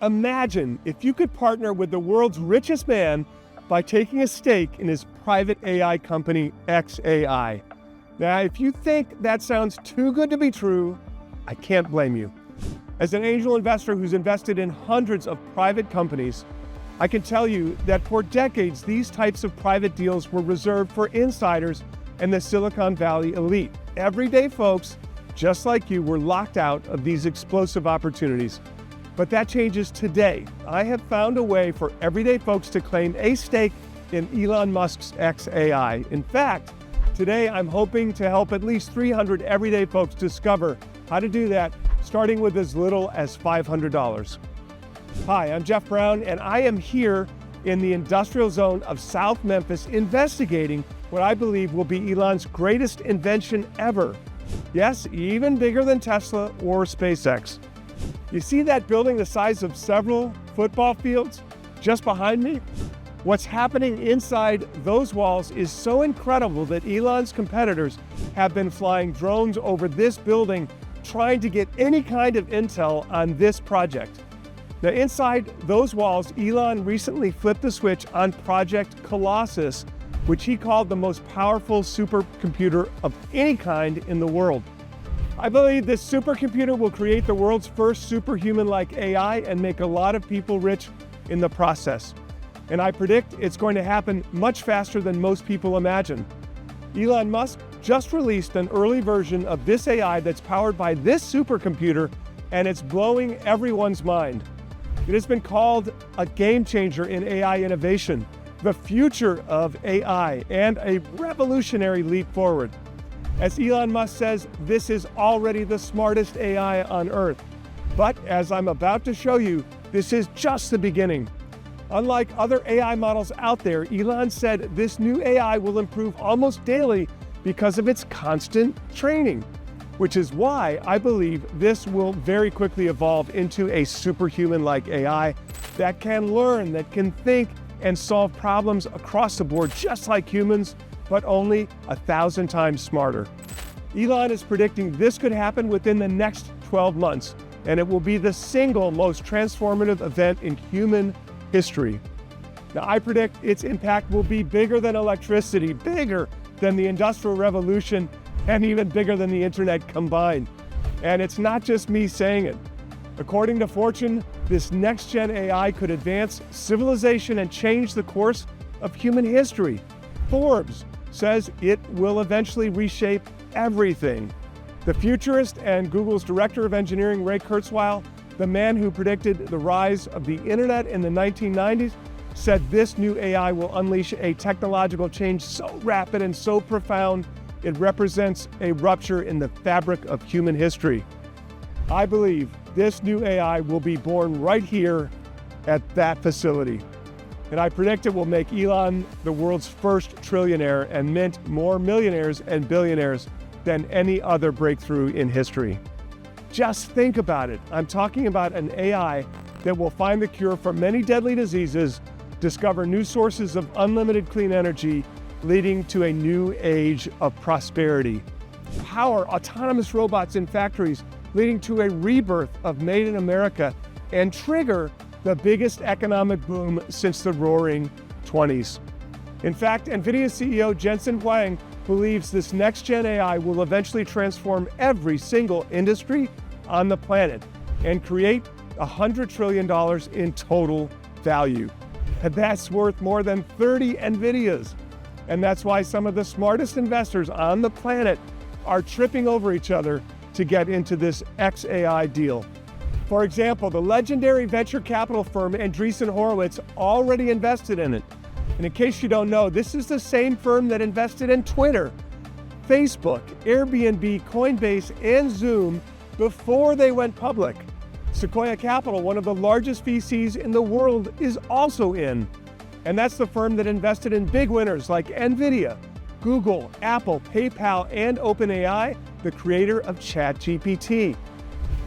Imagine if you could partner with the world's richest man by taking a stake in his private AI company, xAI. Now, if you think that sounds too good to be true, I can't blame you. As an angel investor who's invested in hundreds of private companies, I can tell you that for decades, these types of private deals were reserved for insiders and the Silicon Valley elite. Everyday folks, just like you, were locked out of these explosive opportunities. But that changes today. I have found a way for everyday folks to claim a stake in Elon Musk's xAI. In fact, today I'm hoping to help at least 300 everyday folks discover how to do that, starting with as little as $500. Hi, I'm Jeff Brown, and I am here in the industrial zone of South Memphis investigating what I believe will be Elon's greatest invention ever. Yes, even bigger than Tesla or SpaceX. You see that building the size of several football fields just behind me? What's happening inside those walls is so incredible that Elon's competitors have been flying drones over this building trying to get any kind of intel on this project. Now, inside those walls, Elon recently flipped the switch on Project Colossus, which he called the most powerful supercomputer of any kind in the world. I believe this supercomputer will create the world's first superhuman-like AI and make a lot of people rich in the process. And I predict it's going to happen much faster than most people imagine. Elon Musk just released an early version of this AI that's powered by this supercomputer, and it's blowing everyone's mind. It has been called a game changer in AI innovation, the future of AI, and a revolutionary leap forward. As Elon Musk says, this is already the smartest AI on Earth. But as I'm about to show you, this is just the beginning. Unlike other AI models out there, Elon said this new AI will improve almost daily because of its constant training, which is why I believe this will very quickly evolve into a superhuman-like AI that can learn, that can think, and solve problems across the board just like humans, but only 1,000 times smarter. Elon is predicting this could happen within the next 12 months, and it will be the single most transformative event in human history. Now, I predict its impact will be bigger than electricity, bigger than the Industrial Revolution, and even bigger than the internet combined. And it's not just me saying it. According to Fortune, this next-gen AI could advance civilization and change the course of human history. Forbes says it will eventually reshape everything. The futurist and Google's director of engineering, Ray Kurzweil, the man who predicted the rise of the internet in the 1990s, said this new AI will unleash a technological change so rapid and so profound, it represents a rupture in the fabric of human history. I believe this new AI will be born right here at that facility. And I predict it will make Elon the world's first trillionaire and mint more millionaires and billionaires than any other breakthrough in history. Just think about it. I'm talking about an AI that will find the cure for many deadly diseases, discover new sources of unlimited clean energy, leading to a new age of prosperity. Power autonomous robots in factories, leading to a rebirth of Made in America, and trigger the biggest economic boom since the Roaring 20s. In fact, NVIDIA CEO Jensen Huang believes this next-gen AI will eventually transform every single industry on the planet and create $100 trillion in total value. And that's worth more than 30 NVIDIAs. And that's why some of the smartest investors on the planet are tripping over each other to get into this xAI deal. For example, the legendary venture capital firm Andreessen Horowitz already invested in it. And in case you don't know, this is the same firm that invested in Twitter, Facebook, Airbnb, Coinbase, and Zoom before they went public. Sequoia Capital, one of the largest VCs in the world, is also in. And that's the firm that invested in big winners like NVIDIA, Google, Apple, PayPal, and OpenAI, the creator of ChatGPT.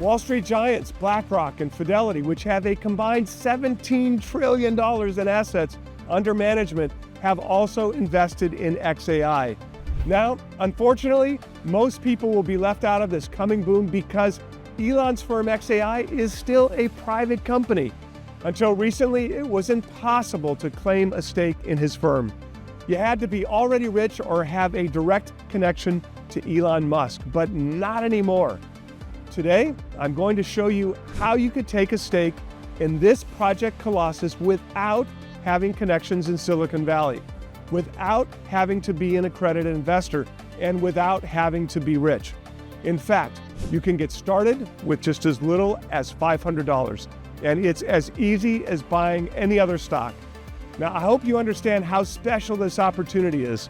Wall Street giants BlackRock and Fidelity, which have a combined $17 trillion in assets under management, have also invested in xAI. Now, unfortunately, most people will be left out of this coming boom because Elon's firm xAI is still a private company. Until recently, it was impossible to claim a stake in his firm. You had to be already rich or have a direct connection to Elon Musk, but not anymore. Today, I'm going to show you how you could take a stake in this Project Colossus without having connections in Silicon Valley, without having to be an accredited investor, and without having to be rich. In fact, you can get started with just as little as $500, and it's as easy as buying any other stock. Now, I hope you understand how special this opportunity is.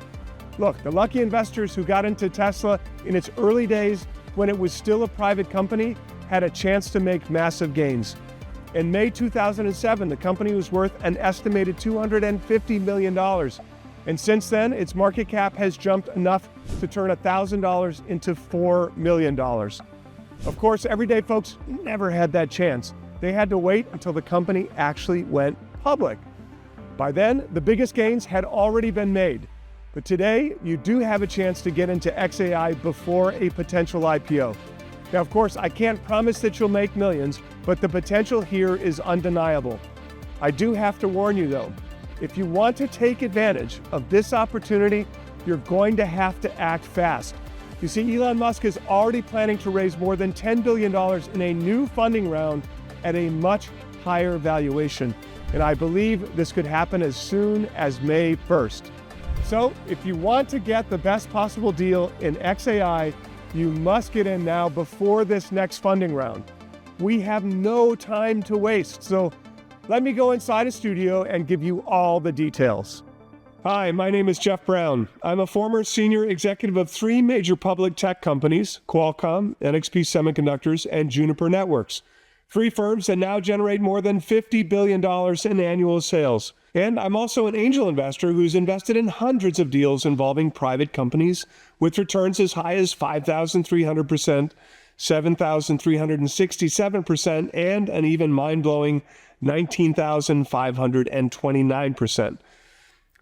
Look, the lucky investors who got into Tesla in its early days when it was still a private company had a chance to make massive gains. In May 2007, the company was worth an estimated $250 million. And since then, its market cap has jumped enough to turn $1,000 into $4 million. Of course, everyday folks never had that chance. They had to wait until the company actually went public. By then, the biggest gains had already been made. But today, you do have a chance to get into xAI before a potential IPO. Now, of course, I can't promise that you'll make millions, but the potential here is undeniable. I do have to warn you, though. If you want to take advantage of this opportunity, you're going to have to act fast. You see, Elon Musk is already planning to raise more than $10 billion in a new funding round at a much higher valuation. And I believe this could happen as soon as May 1st. So if you want to get the best possible deal in xAI, you must get in now before this next funding round. We have no time to waste, so let me go inside a studio and give you all the details. Hi, my name is Jeff Brown. I'm a former senior executive of 3 major public tech companies, Qualcomm, NXP Semiconductors, and Juniper Networks. 3 firms that now generate more than $50 billion in annual sales. And I'm also an angel investor who's invested in hundreds of deals involving private companies with returns as high as 5,300%, 7,367%, and an even mind-blowing 19,529%.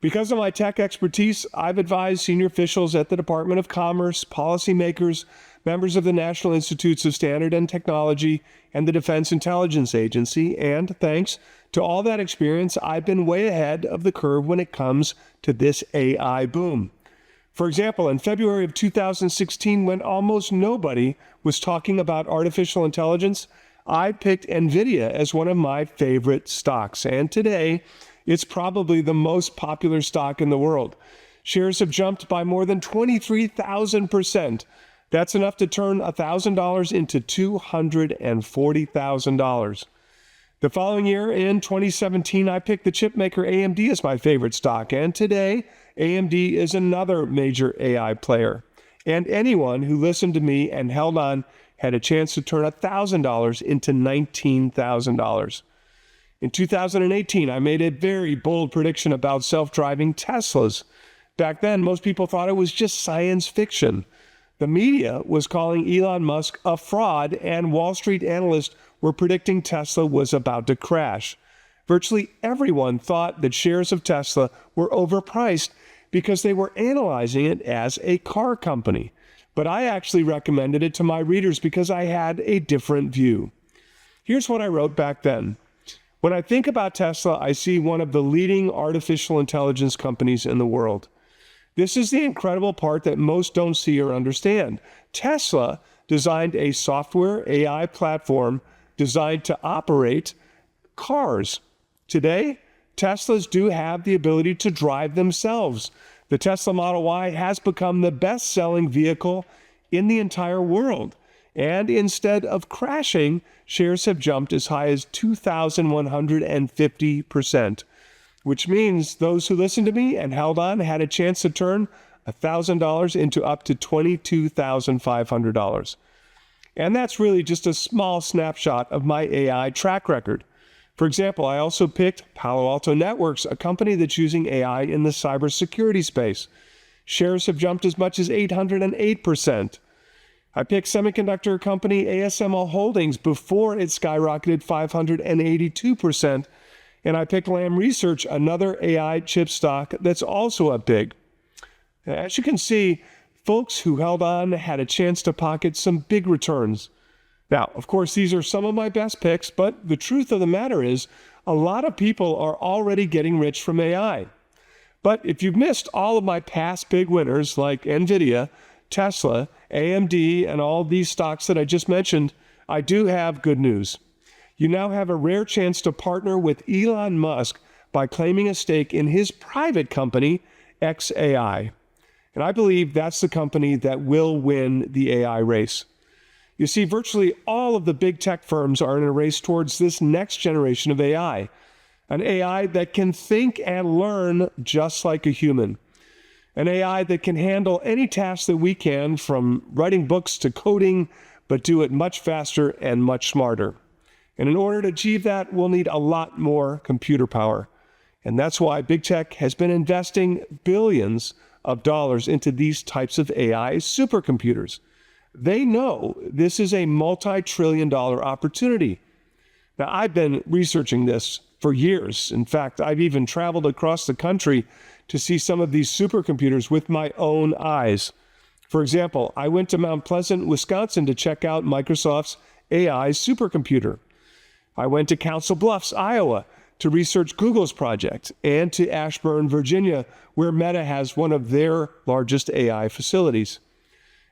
Because of my tech expertise, I've advised senior officials at the Department of Commerce, policymakers, members of the National Institutes of Standard and Technology, and the Defense Intelligence Agency, and thanks to all that experience, I've been way ahead of the curve when it comes to this AI boom. For example, in February of 2016, when almost nobody was talking about artificial intelligence, I picked NVIDIA as one of my favorite stocks, and today, it's probably the most popular stock in the world. Shares have jumped by more than 23,000%. That's enough to turn $1,000 into $240,000. The following year, in 2017, I picked the chip maker AMD as my favorite stock, and today, AMD is another major AI player. And anyone who listened to me and held on had a chance to turn $1,000 into $19,000. In 2018, I made a very bold prediction about self-driving Teslas. Back then, most people thought it was just science fiction. The media was calling Elon Musk a fraud, and Wall Street analysts were predicting Tesla was about to crash. Virtually everyone thought that shares of Tesla were overpriced because they were analyzing it as a car company. But I actually recommended it to my readers because I had a different view. Here's what I wrote back then. When I think about Tesla, I see one of the leading artificial intelligence companies in the world. This is the incredible part that most don't see or understand. Tesla designed a software AI platform designed to operate cars. Today, Teslas do have the ability to drive themselves. The Tesla Model Y has become the best-selling vehicle in the entire world. And instead of crashing, shares have jumped as high as 2,150%, which means those who listened to me and held on had a chance to turn $1,000 into up to $22,500. And that's really just a small snapshot of my AI track record. For example, I also picked Palo Alto Networks, a company that's using AI in the cybersecurity space. Shares have jumped as much as 808%. I picked semiconductor company ASML Holdings before it skyrocketed 582%. And I picked Lam Research, another AI chip stock that's also up big. As you can see, folks who held on had a chance to pocket some big returns. Now, of course, these are some of my best picks, but the truth of the matter is a lot of people are already getting rich from AI. But if you've missed all of my past big winners like NVIDIA, Tesla, AMD, and all these stocks that I just mentioned, I do have good news. You now have a rare chance to partner with Elon Musk by claiming a stake in his private company, xAI. And I believe that's the company that will win the AI race. You see, virtually all of the big tech firms are in a race towards this next generation of AI, an AI that can think and learn just like a human, an AI that can handle any task that we can, from writing books to coding, but do it much faster and much smarter. And in order to achieve that, we'll need a lot more computer power. And that's why big tech has been investing billions of dollars into these types of AI supercomputers. They know this is a multi-trillion-dollar opportunity. Now, I've been researching this for years. In fact, I've even traveled across the country to see some of these supercomputers with my own eyes. For example, I went to Mount Pleasant, Wisconsin to check out Microsoft's AI supercomputer. I went to Council Bluffs, Iowa to research Google's project, and to Ashburn, Virginia, where Meta has one of their largest AI facilities.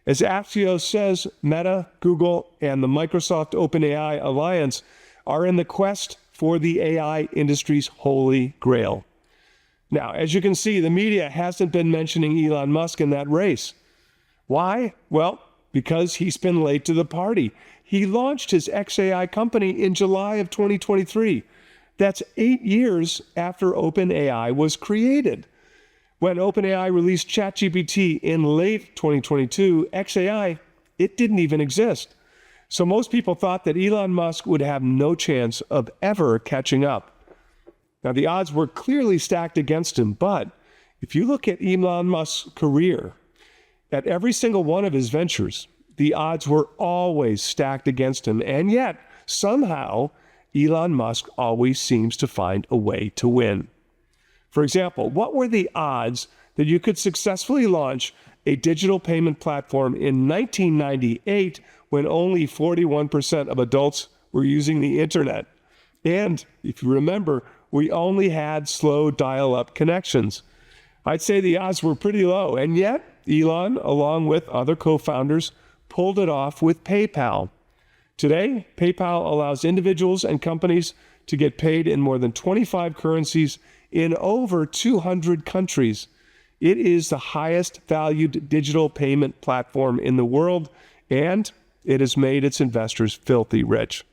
As Axios says, Meta, Google, and the Microsoft OpenAI Alliance are in the quest for the AI industry's holy grail. Now, as you can see, the media hasn't been mentioning Elon Musk in that race. Why? Well, because he's been late to the party. He launched his xAI company in July of 2023. That's 8 years after OpenAI was created. When OpenAI released ChatGPT in late 2022, xAI, it didn't even exist. So most people thought that Elon Musk would have no chance of ever catching up. Now, the odds were clearly stacked against him, but if you look at Elon Musk's career, at every single one of his ventures, the odds were always stacked against him, and yet, somehow, Elon Musk always seems to find a way to win. For example, what were the odds that you could successfully launch a digital payment platform in 1998 when only 41% of adults were using the internet? And if you remember, we only had slow dial-up connections. I'd say the odds were pretty low, and yet Elon, along with other co-founders, pulled it off with PayPal. Today, PayPal allows individuals and companies to get paid in more than 25 currencies in over 200 countries. It is the highest valued digital payment platform in the world, and it has made its investors filthy rich.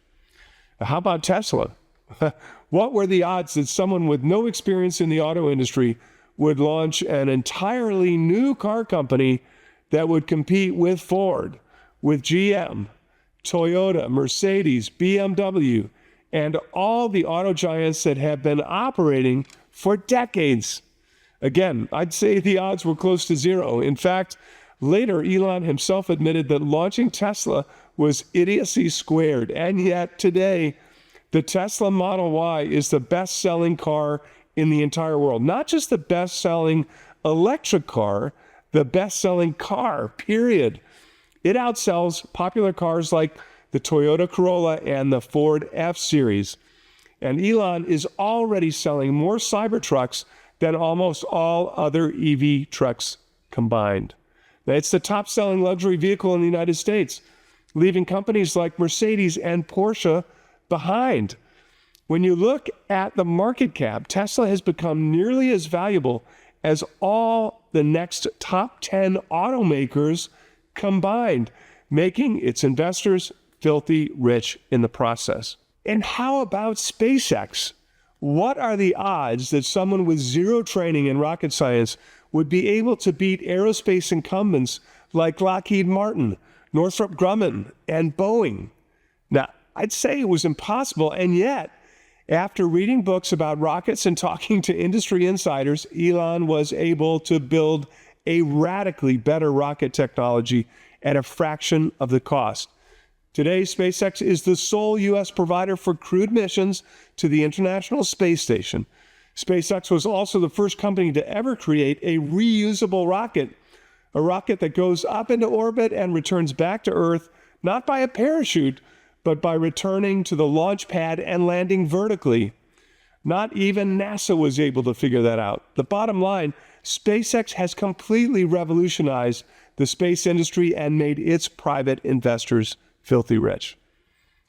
How about Tesla? What were the odds that someone with no experience in the auto industry would launch an entirely new car company that would compete with Ford, with GM, Toyota, Mercedes, BMW, and all the auto giants that have been operating for decades? Again, I'd say the odds were close to zero. In fact, later Elon himself admitted that launching Tesla was idiocy squared. And yet today, the Tesla Model Y is the best-selling car in the entire world. Not just the best-selling electric car, the best-selling car, period. It outsells popular cars like the Toyota Corolla and the Ford F-Series. And Elon is already selling more Cybertrucks than almost all other EV trucks combined. Now, it's the top-selling luxury vehicle in the United States, leaving companies like Mercedes and Porsche behind. When you look at the market cap, Tesla has become nearly as valuable as all the next top 10 automakers combined, making its investors filthy rich in the process. And how about SpaceX? What are the odds that someone with zero training in rocket science would be able to beat aerospace incumbents like Lockheed Martin, Northrop Grumman, and Boeing? Now, I'd say it was impossible, and yet, after reading books about rockets and talking to industry insiders, Elon was able to build a radically better rocket technology at a fraction of the cost. Today, SpaceX is the sole U.S. provider for crewed missions to the International Space Station. SpaceX was also the first company to ever create a reusable rocket, a rocket that goes up into orbit and returns back to Earth, not by a parachute, but by returning to the launch pad and landing vertically. Not even NASA was able to figure that out. The bottom line, SpaceX has completely revolutionized the space industry and made its private investors filthy rich.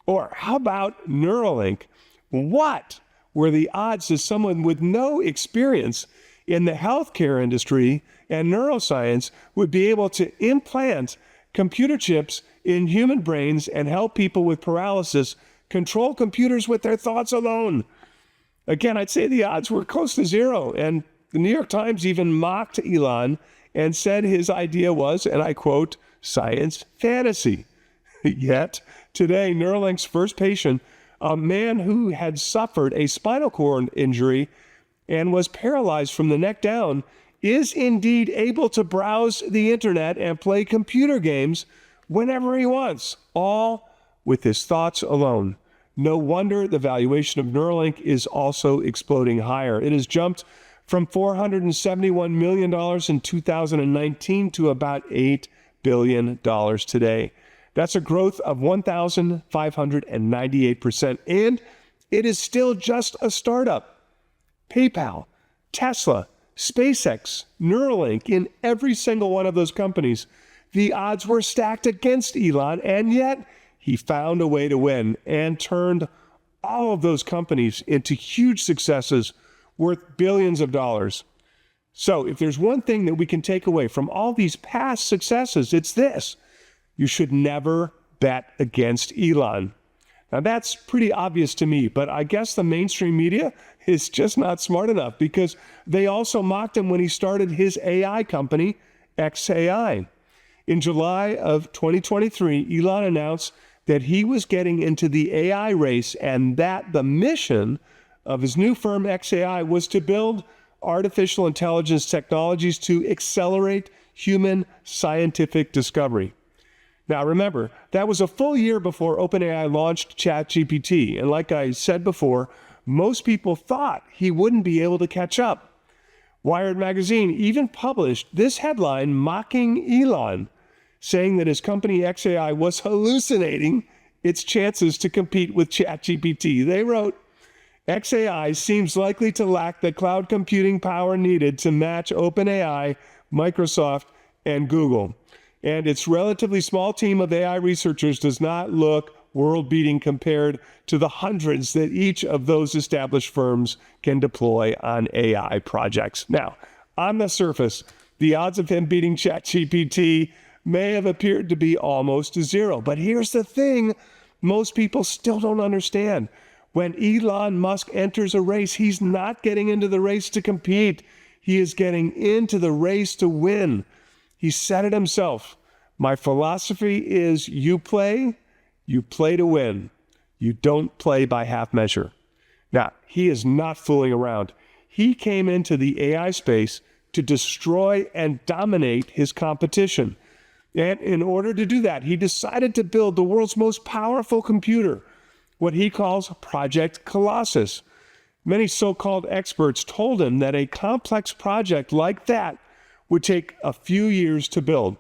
Or how about Neuralink? What were the odds that someone with no experience in the healthcare industry and neuroscience would be able to implant computer chips in human brains and help people with paralysis control computers with their thoughts alone? Again, I'd say the odds were close to zero, and the New York Times even mocked Elon and said his idea was, and I quote, science fantasy. Yet, today, Neuralink's first patient, a man who had suffered a spinal cord injury and was paralyzed from the neck down, is indeed able to browse the internet and play computer games whenever he wants, all with his thoughts alone. No wonder the valuation of Neuralink is also exploding higher. It has jumped from $471 million in 2019 to about $8 billion today. That's a growth of 1,598%, and it is still just a startup. PayPal, Tesla, SpaceX, Neuralink, in every single one of those companies, the odds were stacked against Elon, and yet he found a way to win and turned all of those companies into huge successes worth billions of dollars. So if there's one thing that we can take away from all these past successes, it's this: you should never bet against Elon. Now that's pretty obvious to me, but I guess the mainstream media is just not smart enough, because they also mocked him when he started his AI company, xAI. In July of 2023, Elon announced that he was getting into the AI race and that the mission of his new firm, xAI, was to build artificial intelligence technologies to accelerate human scientific discovery. Now remember, that was a full year before OpenAI launched ChatGPT, and like I said before, most people thought he wouldn't be able to catch up. Wired magazine even published this headline mocking Elon, saying that his company xAI was hallucinating its chances to compete with ChatGPT. They wrote, xAI seems likely to lack the cloud computing power needed to match OpenAI, Microsoft, and Google. And its relatively small team of AI researchers does not look world-beating compared to the hundreds that each of those established firms can deploy on AI projects. Now, on the surface, the odds of him beating ChatGPT may have appeared to be almost zero. But here's the thing most people still don't understand. When Elon Musk enters a race, he's not getting into the race to compete. He is getting into the race to win. He said it himself. My philosophy is you play to win. You don't play by half measure. Now, he is not fooling around. He came into the AI space to destroy and dominate his competition. And in order to do that, he decided to build the world's most powerful computer, what he calls Project Colossus. Many so-called experts told him that a complex project like that would take a few years to build.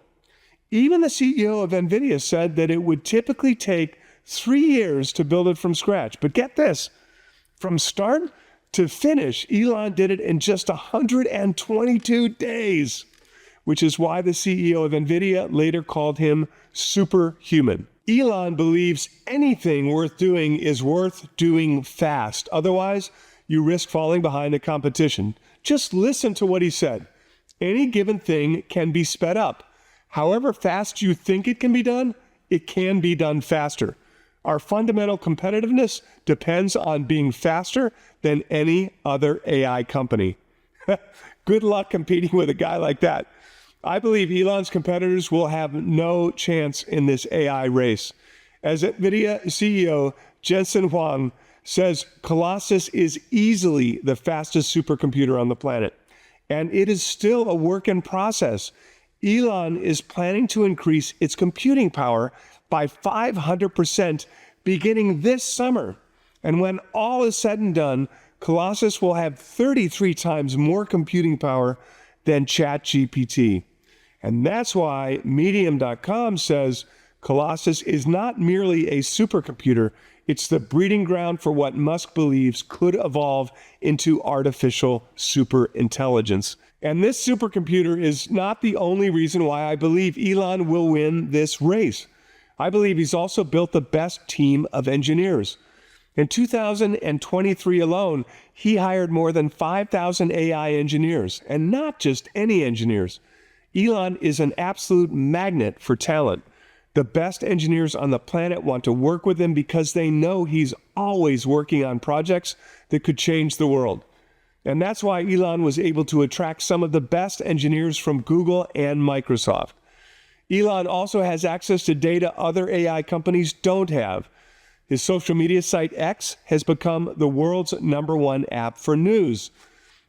Even the CEO of NVIDIA said that it would typically take 3 years to build it from scratch. But get this, from start to finish, Elon did it in just 122 days, which is why the CEO of NVIDIA later called him superhuman. Elon believes anything worth doing is worth doing fast. Otherwise, you risk falling behind the competition. Just listen to what he said. Any given thing can be sped up. However fast you think it can be done faster. Our fundamental competitiveness depends on being faster than any other AI company. Good luck competing with a guy like that. I believe Elon's competitors will have no chance in this AI race. As NVIDIA CEO Jensen Huang says, Colossus is easily the fastest supercomputer on the planet, and it is still a work in process. Elon is planning to increase its computing power by 500% beginning this summer. And when all is said and done, Colossus will have 33 times more computing power than ChatGPT. And that's why Medium.com says Colossus is not merely a supercomputer, it's the breeding ground for what Musk believes could evolve into artificial superintelligence. And this supercomputer is not the only reason why I believe Elon will win this race. I believe he's also built the best team of engineers. In 2023 alone, he hired more than 5,000 AI engineers, and not just any engineers. Elon is an absolute magnet for talent. The best engineers on the planet want to work with him because they know he's always working on projects that could change the world. And that's why Elon was able to attract some of the best engineers from Google and Microsoft. Elon also has access to data other AI companies don't have. His social media site X has become the world's #1 app for news.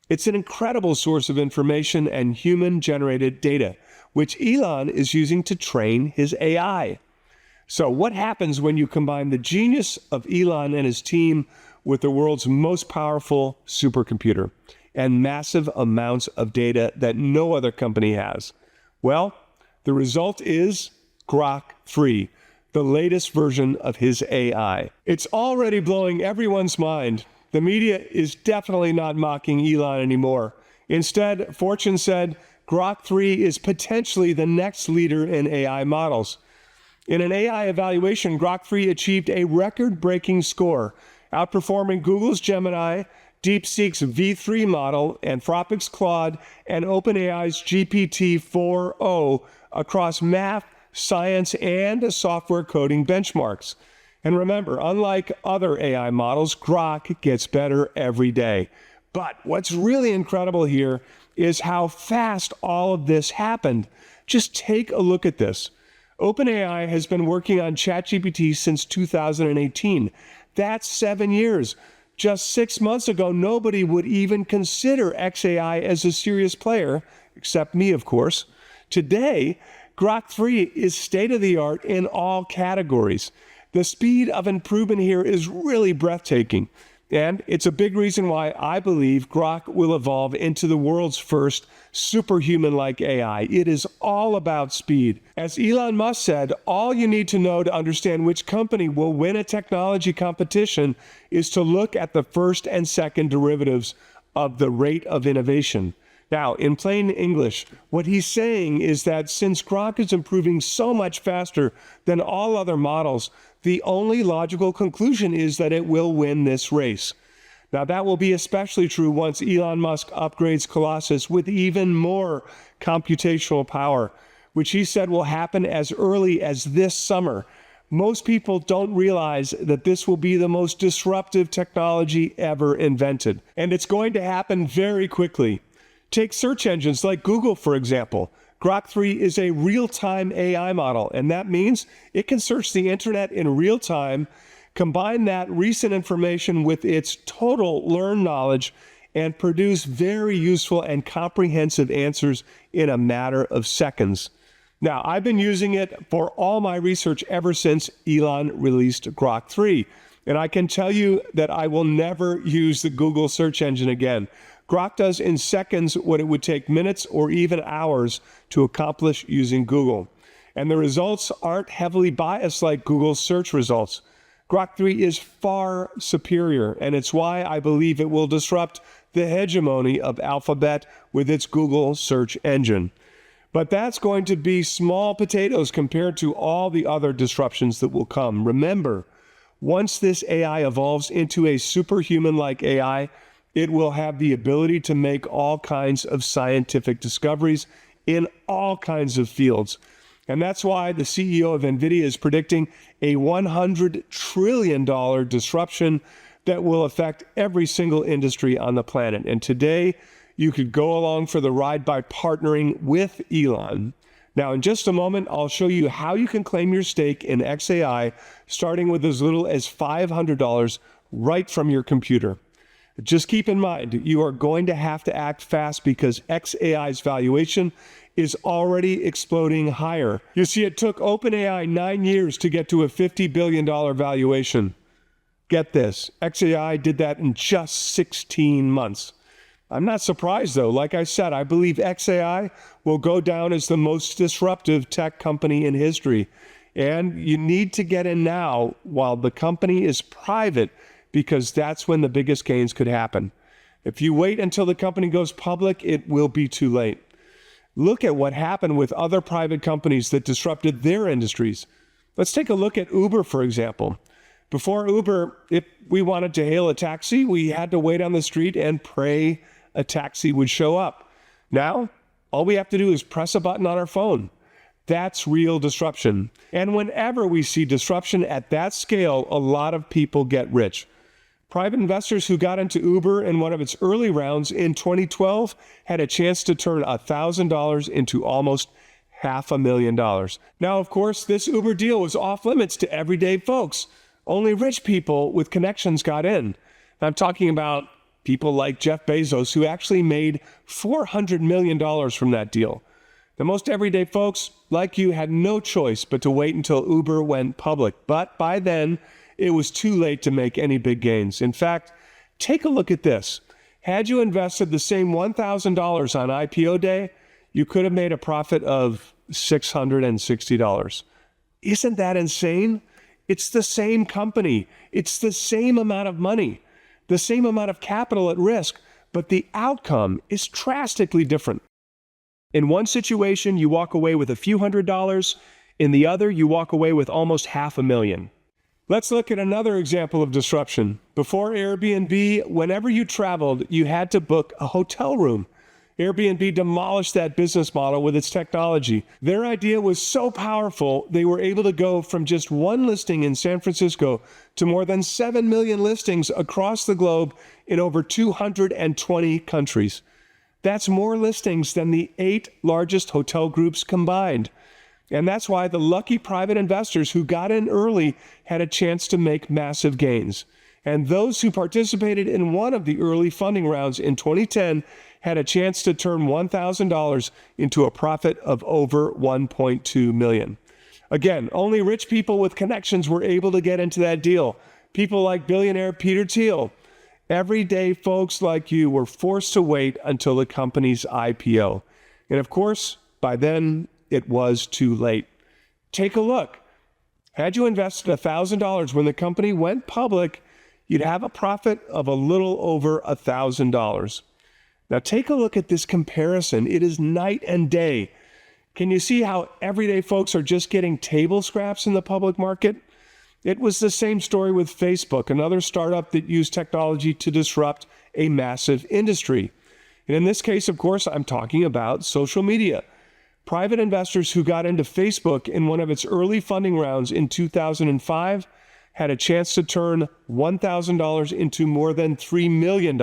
It's an incredible source of information and human-generated data, which Elon is using to train his AI. So what happens when you combine the genius of Elon and his team with the world's most powerful supercomputer and massive amounts of data that no other company has? Well, the result is Grok 3, the latest version of his AI. It's already blowing everyone's mind. The media is definitely not mocking Elon anymore. Instead, Fortune said Grok 3 is potentially the next leader in AI models. In an AI evaluation, Grok 3 achieved a record-breaking score, outperforming Google's Gemini, DeepSeek's V3 model, Anthropic's Claude, and OpenAI's GPT-4o across math, science, and software coding benchmarks. And remember, unlike other AI models, Grok gets better every day. But what's really incredible here is how fast all of this happened. Just take a look at this. OpenAI has been working on ChatGPT since 2018. That's 7 years. Just 6 months ago, nobody would even consider xAI as a serious player, except me, of course. Today, Grok 3 is state-of-the-art in all categories. The speed of improvement here is really breathtaking. And it's a big reason why I believe Grok will evolve into the world's first superhuman-like AI. It is all about speed. As Elon Musk said, all you need to know to understand which company will win a technology competition is to look at the first and second derivatives of the rate of innovation. Now, in plain English, what he's saying is that since Grok is improving so much faster than all other models, the only logical conclusion is that it will win this race. Now, that will be especially true once Elon Musk upgrades Colossus with even more computational power, which he said will happen as early as this summer. Most people don't realize that this will be the most disruptive technology ever invented, and it's going to happen very quickly. Take search engines like Google, for example. Grok 3 is a real-time AI model, and that means it can search the internet in real time, combine that recent information with its total learned knowledge, and produce very useful and comprehensive answers in a matter of seconds. Now, I've been using it for all my research ever since Elon released Grok 3, and I can tell you that I will never use the Google search engine again. Grok does in seconds what it would take minutes or even hours to accomplish using Google. And the results aren't heavily biased like Google's search results. Grok 3 is far superior, and it's why I believe it will disrupt the hegemony of Alphabet with its Google search engine. But that's going to be small potatoes compared to all the other disruptions that will come. Remember, once this AI evolves into a superhuman-like AI, it will have the ability to make all kinds of scientific discoveries in all kinds of fields. And that's why the CEO of NVIDIA is predicting a $100 trillion disruption that will affect every single industry on the planet. And today, you could go along for the ride by partnering with Elon. Now, in just a moment, I'll show you how you can claim your stake in xAI, starting with as little as $500 right from your computer. Just keep in mind, you are going to have to act fast because xAI's valuation is already exploding higher. You see, it took OpenAI 9 years to get to a $50 billion valuation. Get this, xAI did that in just 16 months. I'm not surprised though. Like I said, I believe xAI will go down as the most disruptive tech company in history. And you need to get in now while the company is private, because that's when the biggest gains could happen. If you wait until the company goes public, it will be too late. Look at what happened with other private companies that disrupted their industries. Let's take a look at Uber, for example. Before Uber, if we wanted to hail a taxi, we had to wait on the street and pray a taxi would show up. Now, all we have to do is press a button on our phone. That's real disruption. And whenever we see disruption at that scale, a lot of people get rich. Private investors who got into Uber in one of its early rounds in 2012 had a chance to turn $1,000 into almost $500,000. Now, of course, this Uber deal was off limits to everyday folks. Only rich people with connections got in. I'm talking about people like Jeff Bezos, who actually made $400 million from that deal. The most everyday folks, like you, had no choice but to wait until Uber went public. But by then, it was too late to make any big gains. In fact, take a look at this. Had you invested the same $1,000 on IPO day, you could have made a profit of $660. Isn't that insane? It's the same company. It's the same amount of money, the same amount of capital at risk, but the outcome is drastically different. In one situation, you walk away with a few $100s. In the other, you walk away with almost $500,000. Let's look at another example of disruption. Before Airbnb, whenever you traveled, you had to book a hotel room. Airbnb demolished that business model with its technology. Their idea was so powerful, they were able to go from just one listing in San Francisco to more than 7 million listings across the globe in over 220 countries. That's more listings than the 8 largest hotel groups combined. And that's why the lucky private investors who got in early had a chance to make massive gains. And those who participated in one of the early funding rounds in 2010 had a chance to turn $1,000 into a profit of over $1.2 million. Again, only rich people with connections were able to get into that deal. People like billionaire Peter Thiel. Everyday folks like you were forced to wait until the company's IPO. And of course, by then, it was too late. Take a look. Had you invested $1,000 when the company went public, you'd have a profit of a little over $1,000. Now take a look at this comparison. It is night and day. Can you see how everyday folks are just getting table scraps in the public market? It was the same story with Facebook, another startup that used technology to disrupt a massive industry. And in this case, of course, I'm talking about social media. Private investors who got into Facebook in one of its early funding rounds in 2005 had a chance to turn $1,000 into more than $3 million.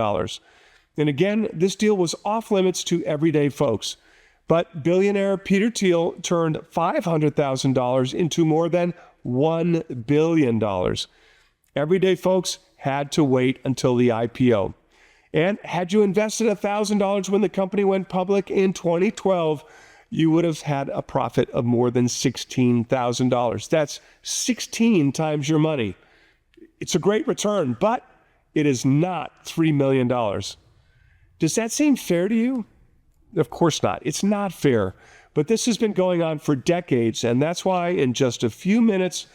And again, this deal was off limits to everyday folks. But billionaire Peter Thiel turned $500,000 into more than $1 billion. Everyday folks had to wait until the IPO. And had you invested $1,000 when the company went public in 2012, you would have had a profit of more than $16,000. That's 16 times your money. It's a great return, but it is not $3 million. Does that seem fair to you? Of course not. It's not fair. But this has been going on for decades, and that's why in just a few minutes,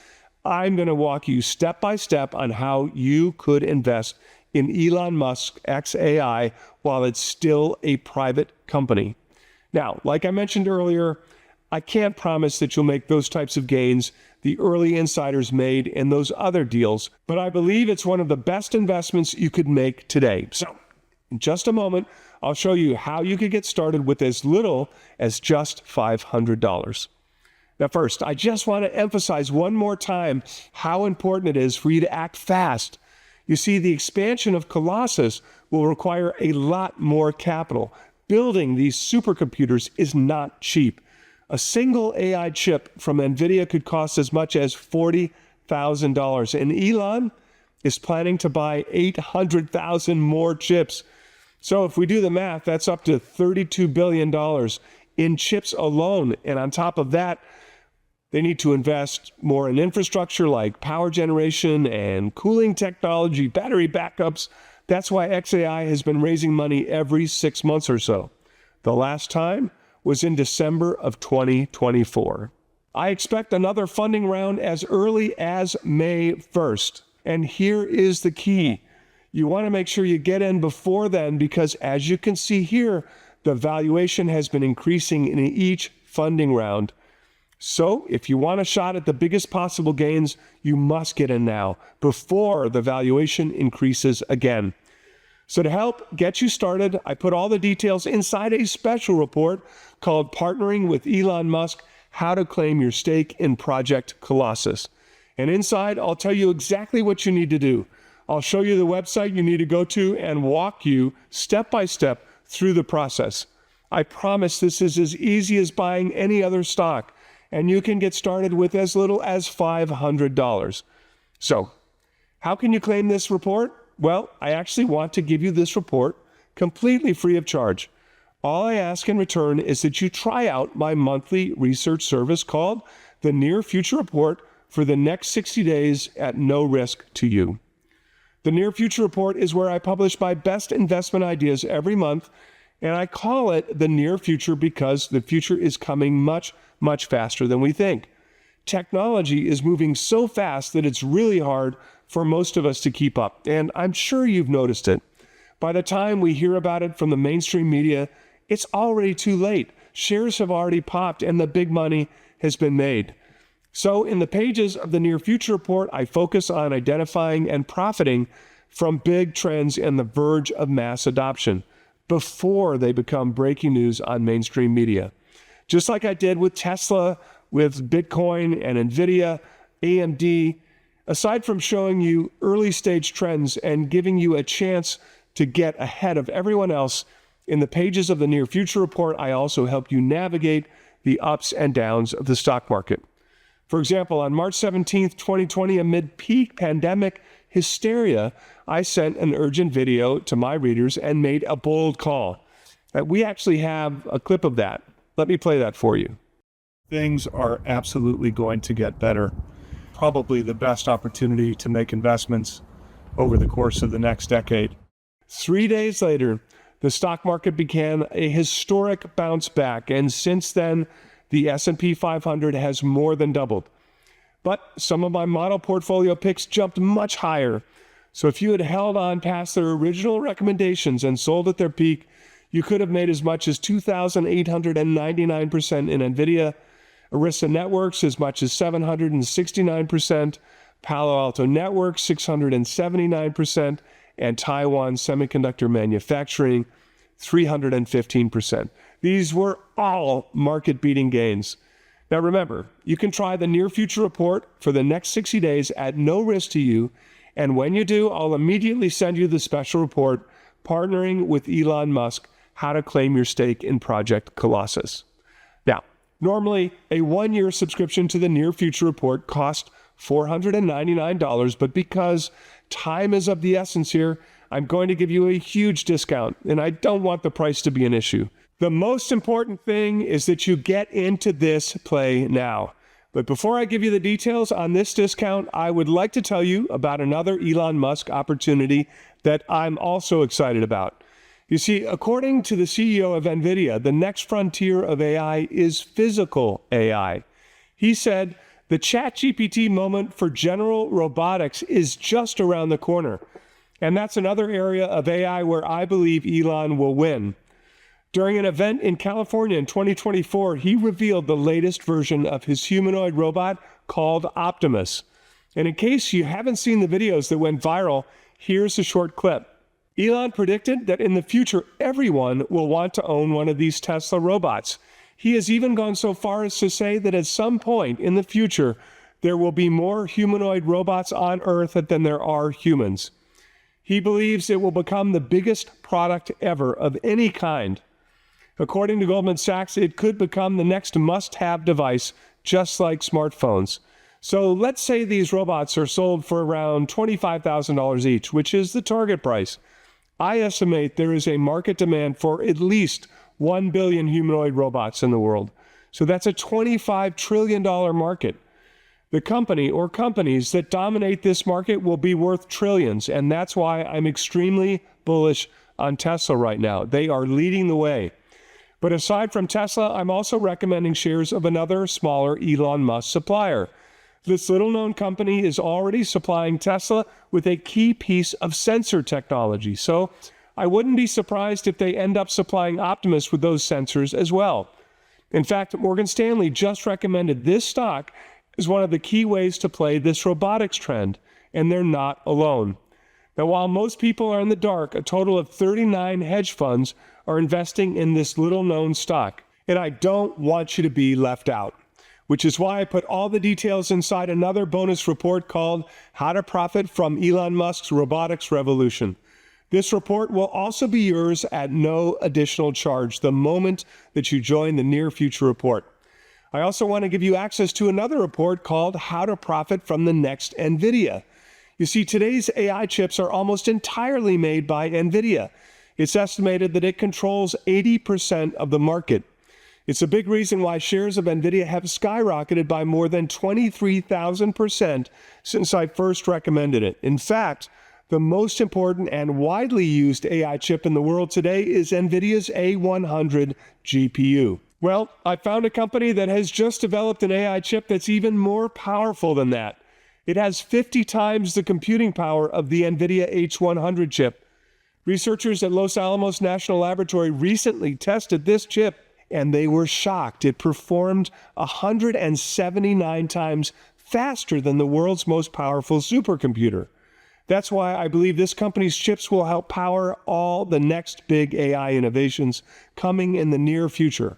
I'm going to walk you step by step on how you could invest in Elon Musk XAI while it's still a private company. Now, like I mentioned earlier, I can't promise that you'll make those types of gains the early insiders made in those other deals, but I believe it's one of the best investments you could make today. So, in just a moment, I'll show you how you could get started with as little as just $500. Now, first, I just want to emphasize one more time how important it is for you to act fast. You see, the expansion of Colossus will require a lot more capital. Building these supercomputers is not cheap. A single AI chip from NVIDIA could cost as much as $40,000, and Elon is planning to buy 800,000 more chips. So if we do the math, that's up to $32 billion in chips alone. And on top of that, they need to invest more in infrastructure like power generation and cooling technology, battery backups. That's why XAI has been raising money every 6 months or so. The last time was in December of 2024. I expect another funding round as early as May 1st. And here is the key. You want to make sure you get in before then because as you can see here, the valuation has been increasing in each funding round. So if you want a shot at the biggest possible gains, you must get in now before the valuation increases again. So to help get you started, I put all the details inside a special report called Partnering with Elon Musk, How to Claim Your Stake in Project Colossus. And inside, I'll tell you exactly what you need to do. I'll show you the website you need to go to and walk you step by step through the process. I promise this is as easy as buying any other stock, and you can get started with as little as $500. So, how can you claim this report? Well, I actually want to give you this report completely free of charge. All I ask in return is that you try out my monthly research service called the Near Future Report for the next 60 days at no risk to you. The Near Future Report is where I publish my best investment ideas every month, and I call it the near future because the future is coming much, much faster than we think. Technology is moving so fast that it's really hard for most of us to keep up, and I'm sure you've noticed it. By the time we hear about it from the mainstream media, it's already too late. Shares have already popped and the big money has been made. So in the pages of the Near Future Report, I focus on identifying and profiting from big trends and the verge of mass adoption before they become breaking news on mainstream media. Just like I did with Tesla, with Bitcoin and Nvidia, AMD, aside from showing you early stage trends and giving you a chance to get ahead of everyone else, in the pages of the Near Future Report, I also help you navigate the ups and downs of the stock market. For example, on March 17th, 2020, amid peak pandemic hysteria, I sent an urgent video to my readers and made a bold call. We actually have a clip of that. Let me play that for you. Things are absolutely going to get better. Probably the best opportunity to make investments over the course of the next decade. 3 days later, the stock market began a historic bounce back, and since then, the S&P 500 has more than doubled. But some of my model portfolio picks jumped much higher. So if you had held on past their original recommendations and sold at their peak, you could have made as much as 2,899% in Nvidia, Arista Networks as much as 769%, Palo Alto Networks 679%, and Taiwan Semiconductor Manufacturing 315%. These were all market-beating gains. Now remember, you can try the Near Future Report for the next 60 days at no risk to you, and when you do, I'll immediately send you the special report, Partnering with Elon Musk, How to Claim Your Stake in Project Colossus. Now, normally, a 1-year subscription to the Near Future Report costs $499, but because time is of the essence here, I'm going to give you a huge discount, and I don't want the price to be an issue. The most important thing is that you get into this play now. But before I give you the details on this discount, I would like to tell you about another Elon Musk opportunity that I'm also excited about. You see, according to the CEO of NVIDIA, the next frontier of AI is physical AI. He said, the ChatGPT moment for general robotics is just around the corner. And that's another area of AI where I believe Elon will win. During an event in California in 2024, he revealed the latest version of his humanoid robot called Optimus. And in case you haven't seen the videos that went viral, here's a short clip. Elon predicted that in the future, everyone will want to own one of these Tesla robots. He has even gone so far as to say that at some point in the future, there will be more humanoid robots on Earth than there are humans. He believes it will become the biggest product ever of any kind. According to Goldman Sachs, it could become the next must-have device, just like smartphones. So let's say these robots are sold for around $25,000 each, which is the target price. I estimate there is a market demand for at least 1 billion humanoid robots in the world. So that's a $25 trillion market. The company or companies that dominate this market will be worth trillions, and that's why I'm extremely bullish on Tesla right now. They are leading the way. But aside from Tesla, I'm also recommending shares of another smaller Elon Musk supplier. This little-known company is already supplying Tesla with a key piece of sensor technology, so I wouldn't be surprised if they end up supplying Optimus with those sensors as well. In fact, Morgan Stanley just recommended this stock as one of the key ways to play this robotics trend, and they're not alone. Now, while most people are in the dark, a total of 39 hedge funds are investing in this little-known stock, and I don't want you to be left out, which is why I put all the details inside another bonus report called How to Profit from Elon Musk's Robotics Revolution. This report will also be yours at no additional charge the moment that you join the Near Future Report. I also want to give you access to another report called How to Profit from the Next NVIDIA. You see, today's AI chips are almost entirely made by NVIDIA. It's estimated that it controls 80% of the market. It's a big reason why shares of NVIDIA have skyrocketed by more than 23,000% since I first recommended it. In fact, the most important and widely used AI chip in the world today is NVIDIA's A100 GPU. Well, I found a company that has just developed an AI chip that's even more powerful than that. It has 50 times the computing power of the NVIDIA H100 chip. Researchers at Los Alamos National Laboratory recently tested this chip, and they were shocked. It performed 179 times faster than the world's most powerful supercomputer. That's why I believe this company's chips will help power all the next big AI innovations coming in the near future.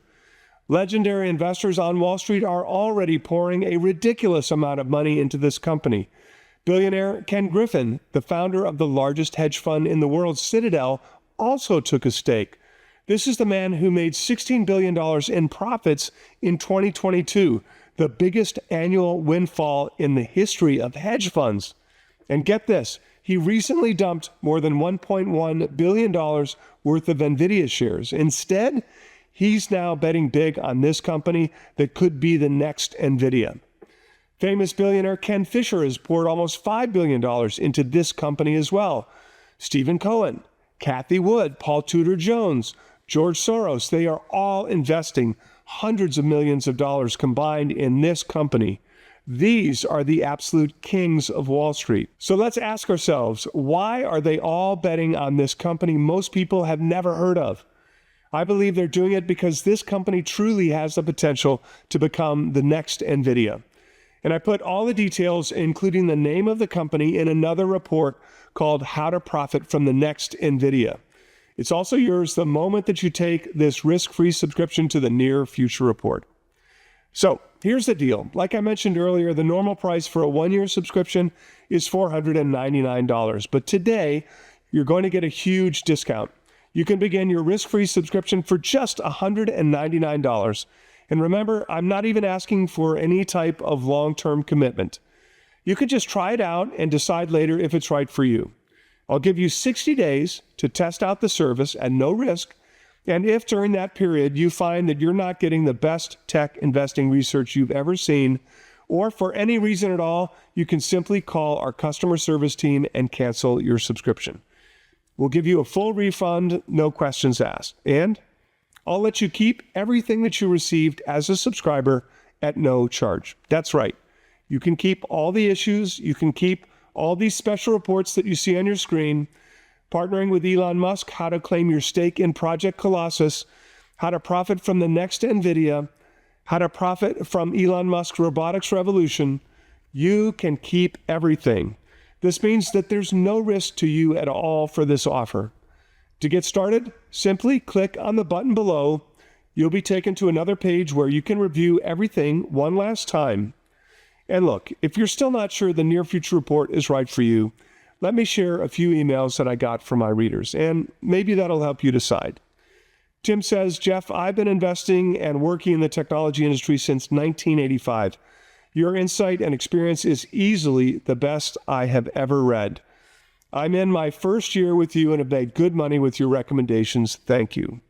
Legendary investors on Wall Street are already pouring a ridiculous amount of money into this company. Billionaire Ken Griffin, the founder of the largest hedge fund in the world, Citadel, also took a stake. This is the man who made $16 billion in profits in 2022, the biggest annual windfall in the history of hedge funds. And get this, he recently dumped more than $1.1 billion worth of NVIDIA shares. Instead, he's now betting big on this company that could be the next NVIDIA. Famous billionaire Ken Fisher has poured almost $5 billion into this company as well. Stephen Cohen, Cathie Wood, Paul Tudor Jones, George Soros, they are all investing hundreds of millions of dollars combined in this company. These are the absolute kings of Wall Street. So let's ask ourselves, why are they all betting on this company most people have never heard of? I believe they're doing it because this company truly has the potential to become the next NVIDIA. And I put all the details, including the name of the company, in another report called How to Profit from the Next NVIDIA. It's also yours the moment that you take this risk-free subscription to the Near Future Report. So here's the deal. Like I mentioned earlier, the normal price for a one-year subscription is $499. But today, you're going to get a huge discount. You can begin your risk-free subscription for just $199. And remember, I'm not even asking for any type of long-term commitment. You can just try it out and decide later if it's right for you. I'll give you 60 days to test out the service at no risk. And if during that period you find that you're not getting the best tech investing research you've ever seen, or for any reason at all, you can simply call our customer service team and cancel your subscription. We'll give you a full refund, no questions asked. And I'll let you keep everything that you received as a subscriber at no charge. That's right. You can keep all the issues. You can keep all these special reports that you see on your screen. Partnering with Elon Musk, how to claim your stake in Project Colossus, how to profit from the next NVIDIA, how to profit from Elon Musk's robotics revolution. You can keep everything. This means that there's no risk to you at all for this offer. To get started, simply click on the button below. You'll be taken to another page where you can review everything one last time. And look, if you're still not sure the Near Future Report is right for you, let me share a few emails that I got from my readers, and maybe that'll help you decide. Tim says, Jeff, I've been investing and working in the technology industry since 1985. Your insight and experience is easily the best I have ever read. I'm in my first year with you and have made good money with your recommendations. Thank you.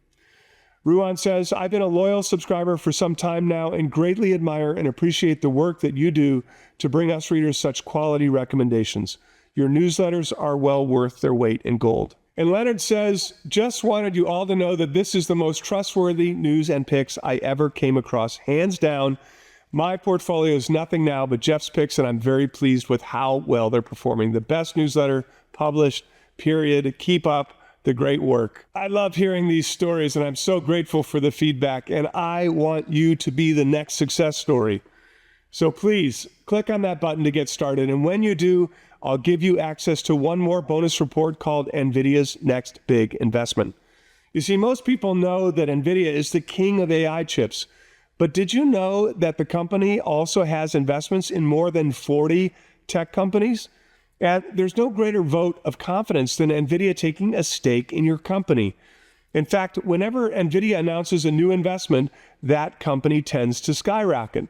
Ruan says, I've been a loyal subscriber for some time now and greatly admire and appreciate the work that you do to bring us readers such quality recommendations. Your newsletters are well worth their weight in gold. And Leonard says, just wanted you all to know that this is the most trustworthy news and picks I ever came across. Hands down, my portfolio is nothing now but Jeff's picks, and I'm very pleased with how well they're performing. The best newsletter published, period. Keep up the great work. I love hearing these stories, and I'm so grateful for the feedback, and I want you to be the next success story. So please click on that button to get started. And when you do, I'll give you access to one more bonus report called NVIDIA's Next Big Investment. You see, most people know that NVIDIA is the king of AI chips. But did you know that the company also has investments in more than 40 tech companies? And there's no greater vote of confidence than NVIDIA taking a stake in your company. In fact, whenever NVIDIA announces a new investment, that company tends to skyrocket.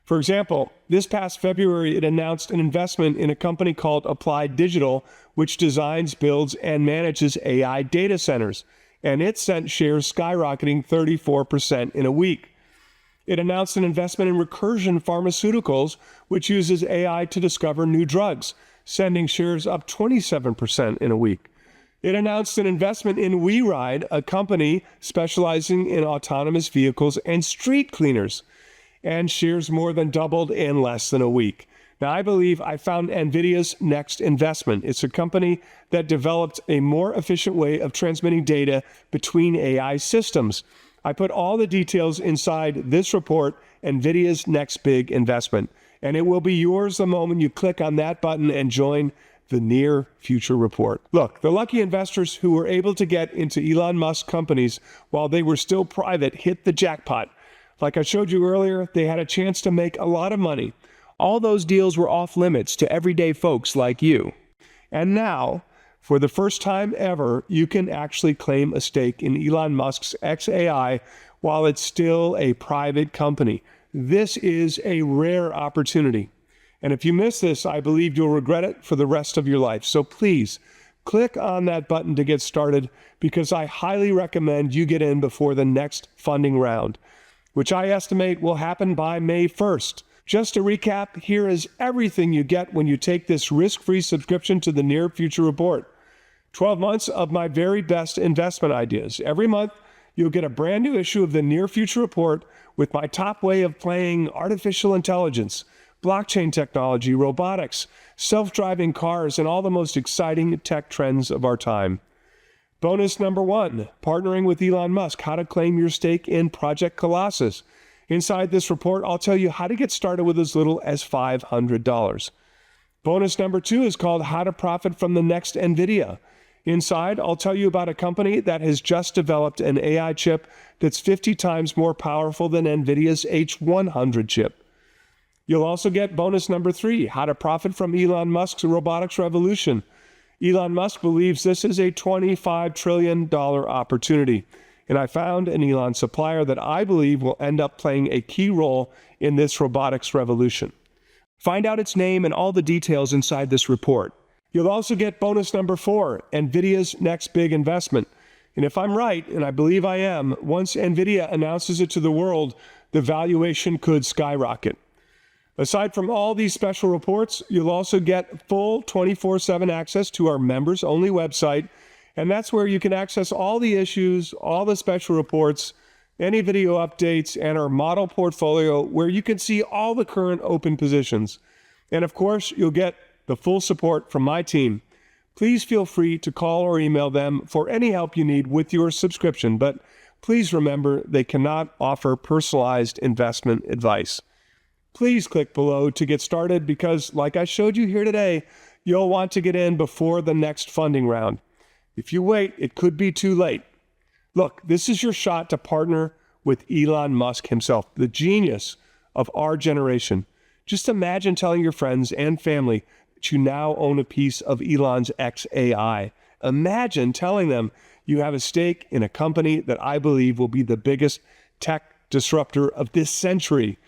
For example, this past February, it announced an investment in a company called Applied Digital, which designs, builds, and manages AI data centers. And it sent shares skyrocketing 34% in a week. It announced an investment in Recursion Pharmaceuticals, which uses AI to discover new drugs, sending shares up 27% in a week. It announced an investment in WeRide, a company specializing in autonomous vehicles and street cleaners, and shares more than doubled in less than a week. Now, I believe I found NVIDIA's next investment. It's a company that developed a more efficient way of transmitting data between AI systems. I put all the details inside this report, NVIDIA's Next Big Investment, and it will be yours the moment you click on that button and join the Near Future Report. Look, the lucky investors who were able to get into Elon Musk companies while they were still private hit the jackpot. Like I showed you earlier, they had a chance to make a lot of money. All those deals were off limits to everyday folks like you. And now, for the first time ever, you can actually claim a stake in Elon Musk's xAI while it's still a private company. This is a rare opportunity. And if you miss this, I believe you'll regret it for the rest of your life. So please, click on that button to get started, because I highly recommend you get in before the next funding round, which I estimate will happen by May 1st. Just to recap, here is everything you get when you take this risk-free subscription to the Near Future Report. 12 months of my very best investment ideas. Every month, you'll get a brand new issue of the Near Future Report with my top way of playing artificial intelligence, blockchain technology, robotics, self-driving cars, and all the most exciting tech trends of our time. Bonus number 1, partnering with Elon Musk, how to claim your stake in Project Colossus. Inside this report, I'll tell you how to get started with as little as $500. Bonus number 2 is called How to Profit from the Next NVIDIA. Inside, I'll tell you about a company that has just developed an AI chip that's 50 times more powerful than NVIDIA's H100 chip. You'll also get bonus number 3, How to Profit from Elon Musk's robotics revolution. Elon Musk believes this is a $25 trillion opportunity, and I found an Elon supplier that I believe will end up playing a key role in this robotics revolution. Find out its name and all the details inside this report. You'll also get bonus number 4, NVIDIA's Next Big Investment. And if I'm right, and I believe I am, once NVIDIA announces it to the world, the valuation could skyrocket. Aside from all these special reports, you'll also get full 24/7 access to our members-only website, and that's where you can access all the issues, all the special reports, any video updates, and our model portfolio where you can see all the current open positions. And of course, you'll get the full support from my team. Please feel free to call or email them for any help you need with your subscription, but please remember they cannot offer personalized investment advice. Please click below to get started because, like I showed you here today, you'll want to get in before the next funding round. If you wait, it could be too late. Look, this is your shot to partner with Elon Musk himself, the genius of our generation. Just imagine telling your friends and family that you now own a piece of Elon's xAI. Imagine telling them you have a stake in a company that I believe will be the biggest tech disruptor of this century.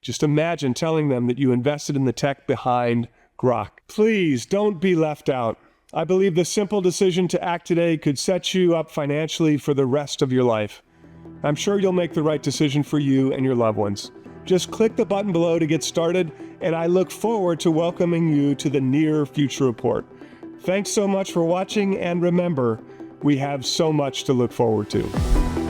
Just imagine telling them that you invested in the tech behind Grok. Please don't be left out. I believe the simple decision to act today could set you up financially for the rest of your life. I'm sure you'll make the right decision for you and your loved ones. Just click the button below to get started, and I look forward to welcoming you to the Near Future Report. Thanks so much for watching, and remember, we have so much to look forward to.